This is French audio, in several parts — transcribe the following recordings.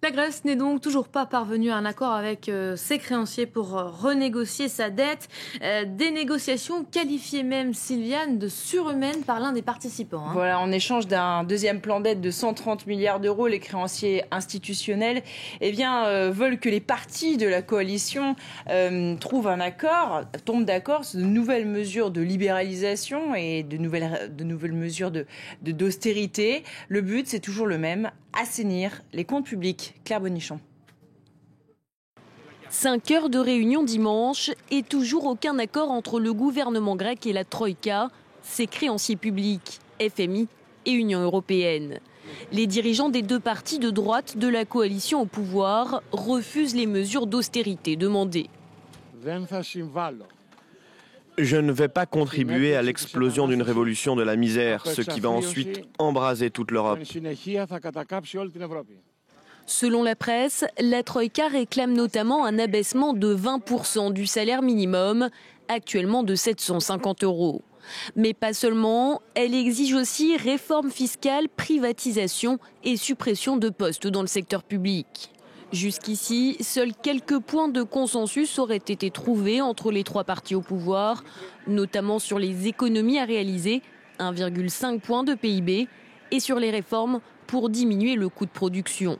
La Grèce n'est donc toujours pas parvenue à un accord avec ses créanciers pour renégocier sa dette. Des négociations qualifiées même, Sylviane, de surhumaines par l'un des participants. Voilà, en échange d'un deuxième plan d'aide de 130 milliards d'euros, les créanciers institutionnels veulent que les partis de la coalition trouvent un accord, tombent d'accord sur de nouvelles mesures de libéralisation et de nouvelles mesures d'austérité. Le but, c'est toujours le même, assainir les comptes publics. Claire Bonichon. 5 heures de réunion dimanche et toujours aucun accord entre le gouvernement grec et la Troïka, ses créanciers publics, FMI et Union européenne. Les dirigeants des deux partis de droite de la coalition au pouvoir refusent les mesures d'austérité demandées. Je ne vais pas contribuer à l'explosion d'une révolution de la misère, ce qui va ensuite embraser toute l'Europe. Selon la presse, la Troïka réclame notamment un abaissement de 20% du salaire minimum, actuellement de 750 €. Mais pas seulement, elle exige aussi réforme fiscale, privatisation et suppression de postes dans le secteur public. Jusqu'ici, seuls quelques points de consensus auraient été trouvés entre les trois partis au pouvoir, notamment sur les économies à réaliser, 1,5 point de PIB, et sur les réformes pour diminuer le coût de production.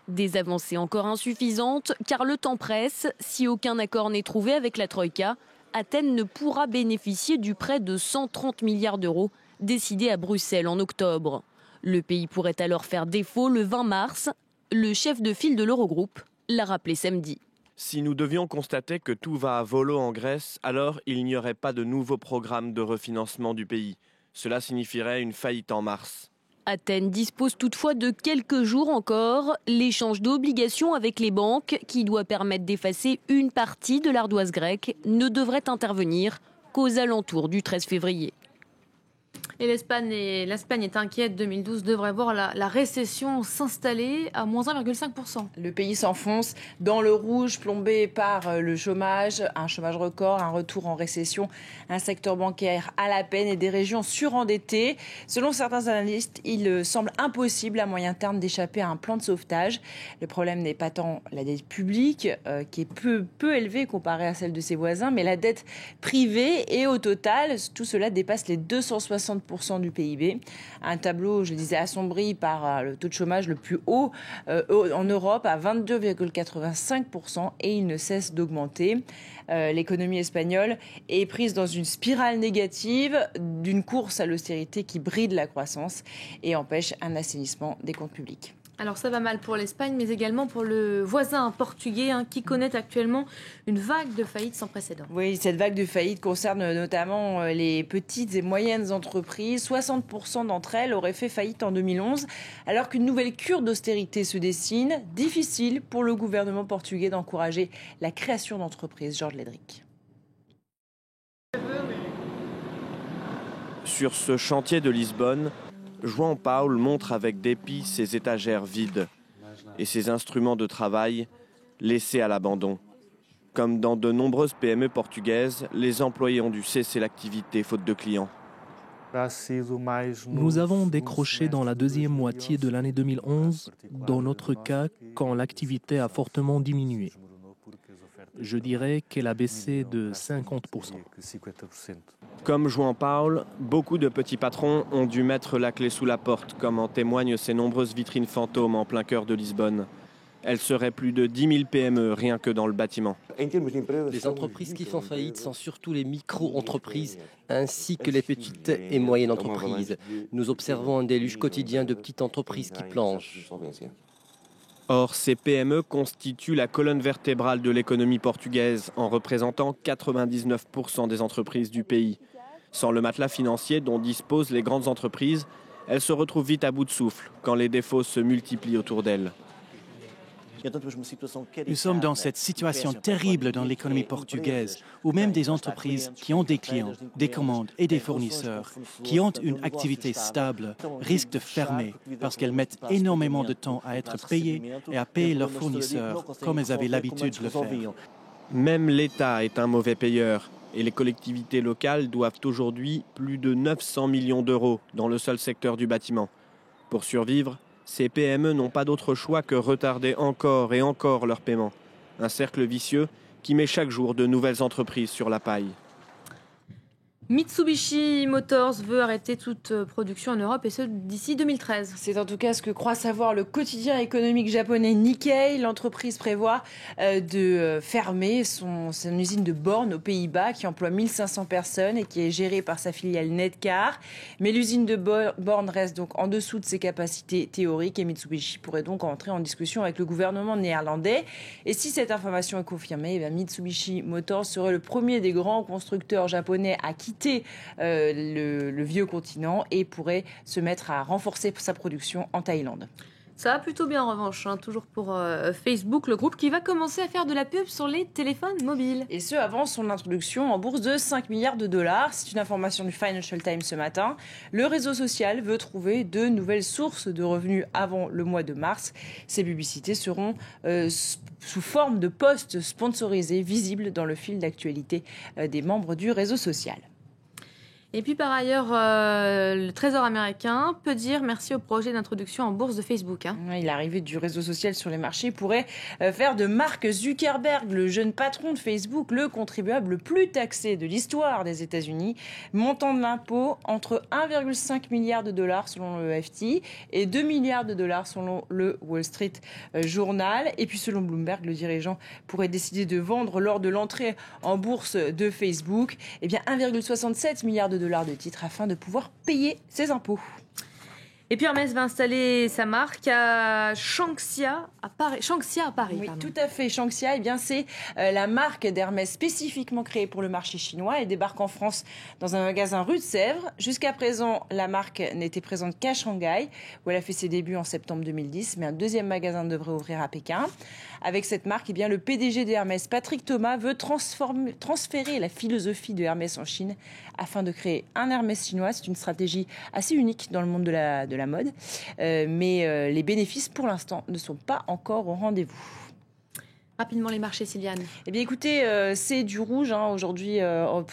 Des avancées encore insuffisantes, car le temps presse. Si aucun accord n'est trouvé avec la Troïka, Athènes ne pourra bénéficier du prêt de 130 milliards d'euros décidé à Bruxelles en octobre. Le pays pourrait alors faire défaut le 20 mars. Le chef de file de l'Eurogroupe l'a rappelé samedi. Si nous devions constater que tout va à volo en Grèce, alors il n'y aurait pas de nouveau programme de refinancement du pays. Cela signifierait une faillite en mars. Athènes dispose toutefois de quelques jours encore. L'échange d'obligations avec les banques, qui doit permettre d'effacer une partie de l'ardoise grecque, ne devrait intervenir qu'aux alentours du 13 février. Et l'Espagne est inquiète. 2012 devrait voir la récession s'installer à moins 1,5%. Le pays s'enfonce dans le rouge, plombé par le chômage, un chômage record, un retour en récession, un secteur bancaire à la peine et des régions surendettées. Selon certains analystes, il semble impossible à moyen terme d'échapper à un plan de sauvetage. Le problème n'est pas tant la dette publique, qui est peu élevée comparée à celle de ses voisins, mais la dette privée. Et au total, tout cela dépasse les 260% du PIB. Un tableau, je le disais, assombri par le taux de chômage le plus haut en Europe à 22,85% et il ne cesse d'augmenter. L'économie espagnole est prise dans une spirale négative d'une course à l'austérité qui bride la croissance et empêche un assainissement des comptes publics. Alors ça va mal pour l'Espagne, mais également pour le voisin portugais qui connaît actuellement une vague de faillites sans précédent. Oui, cette vague de faillites concerne notamment les petites et moyennes entreprises. 60% d'entre elles auraient fait faillite en 2011, alors qu'une nouvelle cure d'austérité se dessine. Difficile pour le gouvernement portugais d'encourager la création d'entreprises. Georges Ledric. Sur ce chantier de Lisbonne, João Paulo montre avec dépit ses étagères vides et ses instruments de travail laissés à l'abandon. Comme dans de nombreuses PME portugaises, les employés ont dû cesser l'activité faute de clients. Nous avons décroché dans la deuxième moitié de l'année 2011, dans notre cas, quand l'activité a fortement diminué. Je dirais qu'elle a baissé de 50%. Comme João Paulo, beaucoup de petits patrons ont dû mettre la clé sous la porte, comme en témoignent ces nombreuses vitrines fantômes en plein cœur de Lisbonne. Elles seraient plus de 10 000 PME rien que dans le bâtiment. Les entreprises qui font faillite sont surtout les micro-entreprises ainsi que les petites et moyennes entreprises. Nous observons un déluge quotidien de petites entreprises qui planchent. Or, ces PME constituent la colonne vertébrale de l'économie portugaise en représentant 99% des entreprises du pays. Sans le matelas financier dont disposent les grandes entreprises, elles se retrouvent vite à bout de souffle quand les défauts se multiplient autour d'elles. Nous sommes dans cette situation terrible dans l'économie portugaise, où même des entreprises qui ont des clients, des commandes et des fournisseurs, qui ont une activité stable, risquent de fermer parce qu'elles mettent énormément de temps à être payées et à payer leurs fournisseurs comme elles avaient l'habitude de le faire. Même l'État est un mauvais payeur et les collectivités locales doivent aujourd'hui plus de 900 millions d'euros dans le seul secteur du bâtiment. Pour survivre, Ces PME n'ont pas d'autre choix que retarder encore et encore leur paiement. Un cercle vicieux qui met chaque jour de nouvelles entreprises sur la paille. Mitsubishi Motors veut arrêter toute production en Europe et ce d'ici 2013. C'est en tout cas ce que croit savoir le quotidien économique japonais Nikkei. L'entreprise prévoit de fermer son usine de Born aux Pays-Bas qui emploie 1500 personnes et qui est gérée par sa filiale Nedcar. Mais l'usine de Born reste donc en dessous de ses capacités théoriques et Mitsubishi pourrait donc entrer en discussion avec le gouvernement néerlandais. Et si cette information est confirmée, Mitsubishi Motors serait le premier des grands constructeurs japonais à quitter le vieux continent et pourrait se mettre à renforcer sa production en Thaïlande. Ça va plutôt bien en revanche, toujours pour Facebook, le groupe qui va commencer à faire de la pub sur les téléphones mobiles. Et ce, avant son introduction en bourse de 5 milliards de dollars. C'est une information du Financial Times ce matin. Le réseau social veut trouver de nouvelles sources de revenus avant le mois de mars. Ces publicités seront sous forme de posts sponsorisés visibles dans le fil d'actualité des membres du réseau social. Et puis par ailleurs, le Trésor américain peut dire merci au projet d'introduction en bourse de Facebook. L'arrivée du réseau social sur les marchés pourrait faire de Mark Zuckerberg, le jeune patron de Facebook, le contribuable le plus taxé de l'histoire des États-Unis. Montant de l'impôt entre 1,5 milliard de dollars selon le FT et 2 milliards de dollars selon le Wall Street Journal. Et puis selon Bloomberg, le dirigeant pourrait décider de vendre lors de l'entrée en bourse de Facebook 1,67 milliard de dollars de titres afin de pouvoir payer ses impôts. Et puis Hermès va installer sa marque à Shanxia à Paris. Oui, tout à fait. Shanxia, c'est la marque d'Hermès spécifiquement créée pour le marché chinois. Elle débarque en France dans un magasin rue de Sèvres. Jusqu'à présent, la marque n'était présente qu'à Shanghai, où elle a fait ses débuts en septembre 2010. Mais un deuxième magasin devrait ouvrir à Pékin. Avec cette marque, le PDG d'Hermès, Patrick Thomas, veut transférer la philosophie de Hermès en Chine afin de créer un Hermès chinois. C'est une stratégie assez unique dans le monde de la mode. Mais les bénéfices, pour l'instant, ne sont pas encore au rendez-vous. Rapidement les marchés, Sylviane. Écoutez, c'est du rouge aujourd'hui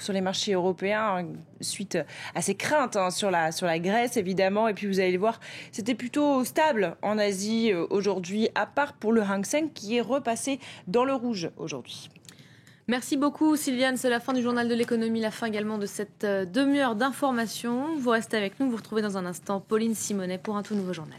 sur les marchés européens suite à ces craintes sur la Grèce évidemment. Et puis vous allez le voir, c'était plutôt stable en Asie aujourd'hui, à part pour le Hang Seng qui est repassé dans le rouge aujourd'hui. Merci beaucoup Sylviane, c'est la fin du journal de l'économie, la fin également de cette demi-heure d'information. Vous restez avec nous, vous retrouvez dans un instant Pauline Simonet pour un tout nouveau journal.